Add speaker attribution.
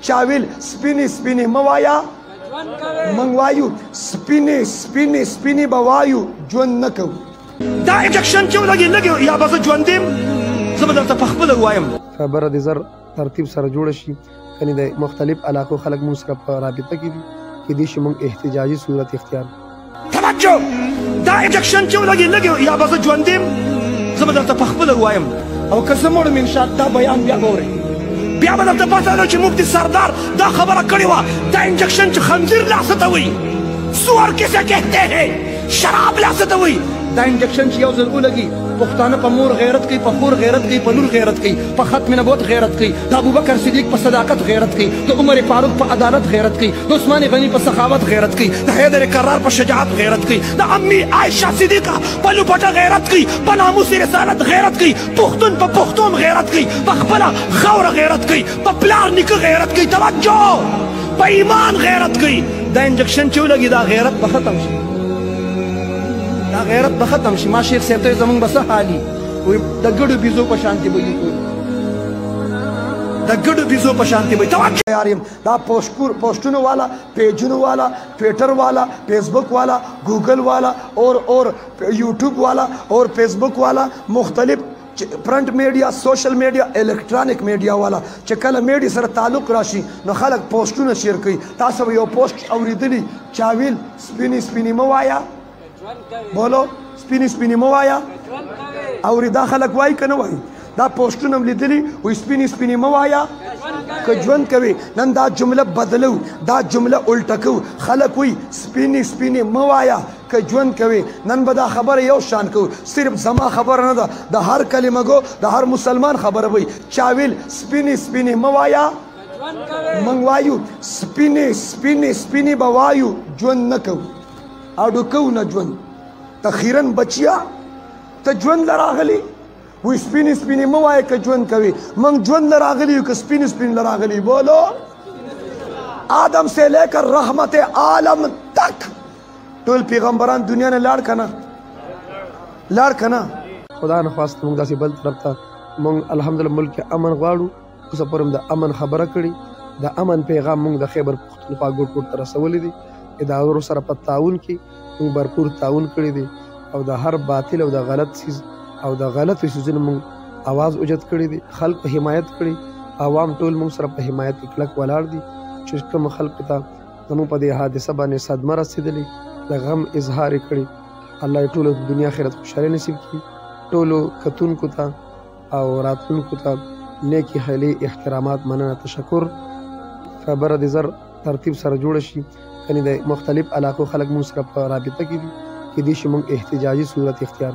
Speaker 1: چاویل سپینی سپینی موایا منگ وایو سپینی سپینی سپینی بوایو جون نکو دا انجکشن چې ولګي لګي یا به زه ژوندیم زه به درته پخپله ووایم
Speaker 2: خبره د زر ترتیب سره جوړه شي یعنې د مختلف علاقو خلک موږ سره په رابطه کې دي کیدای شي موږ احتجاجي صورت اختیار
Speaker 1: توجه دا انجکشن چې ولګي یا به زه ژوندیم زه به درته پخپله ووایم او که زه مړ م انشاءالله دا بیان بیا به اورئ بیا به درته پته ده چې مفتي سردار دا خبره کړې وه دا انجکشن چې خنزیر لاسه ته وایي سور کسے کہتے ہیں شراب لاسه ته وایي دا انجکشن چې یو ځل ولګي پښتانه په مور غیرت کوي په خور غیرت کوي په لور غیرت کوي په ختم نبوت غیرت کوي د ابوبکر صدیق په صداقت غیرت کوي د عمر فاروق په عدالت غیرت کوي د عثمان غنی په سخاوت غیرت کوي د حیدر کرار په شجاعت غیرت کوي د امی عائشہ صدیقہ په لوپټه غیرت کوي په ناموس رسالت غیرت کوي پښتون په پښتون غیرت کوي په خپله خاوره غیرت کوي په پلار نیکه غیرت کوي توجه په ایمان غیرت کوي دا انجکشن چې ولګي دا غیرت به ختم شي دا غیرت به ختم شي ما شیخ صاحب ته زمونږ به څه حالي وایي د ګډو بیزو په شانتې به وي د ګډو بیزو په شانتې به وي یار یم دا پوسټونو والا پیجونو والا ټویټر والا فیسبک والا گوگل والا اور یوټیوب والا اور فیسبک والا مختلف پرنٹ میډیا سوشل میډیا الکترونیک میډیا والا چې کله میډیا سره تعلق راشي نو خلک پوسټونه شیر کوي تاسو به یو پوسټ اوریدلی چاویل سپینی سپینی مه وایه بولو سپینی سپینی مه وایه اوري دا خلک وایي که نه وایي دا پوسټونه م لیدلي وایي سپینی سپینی مه وایه که ژوند کوي نن دا جمله بدلو دا جمله الټه کوو خلک وایي سپینی سپینی مه وایه که ژوند کوي نن به دا خبره یو شان کوو صرف زما خبره نه ده د هر کلمه گو د هر مسلمان خبره وایي چاویل سپینی سپینی مه وایه منگ وایو سپینی سپینی سپینی به وایو ژوند نه کوو اډو کوو نه ژوند تخیرن بچیا ته ژوند لراغلی وی سپینی سپینی مه وایه که ژوند کوي موږ ژوند لراغلی یو که سپینی سپینی لراغلی بولو آدم سے لے کر رحمت عالم تک ټول پیغمبران دنیا نه لاړ که نه لاړ که نه
Speaker 2: خدا نخواست موږ داسې بل طرف ته موږ الحمدلله ملک کې امن غواړو اوسه پورې د امن خبره کړې د امن پیغام موږ د خیبر پښتونخوا ګوټ ګوټ ته رسولی دي ادارو سره په تعاون کې موږ بھرپور تعاون کړی دی او د هر باطل او د غلط چیز او د غلطو څیزونو موږ اواز اوچت کړی دی خلک حمایت کړي عوام ټول موږ سره په حمایت کې کلک ولاړ دي چې کوم خلکو ته زموږ په دې حادثه باندې صدمه رسېدلې د غم اظهار یې کړي الله یې ټولو دنیا آخرت خوشحالي نصیب کړي ټولو کتونکو ته او راتلونکو ته نیکې خیلې احترامات مننه تشکر خبره د زر ترتیب سره جوړه شي یعنې د مختلف علاقو خلک موږ سره په رابطه کې دي کیدای شي موږ احتجاجي صورت اختیار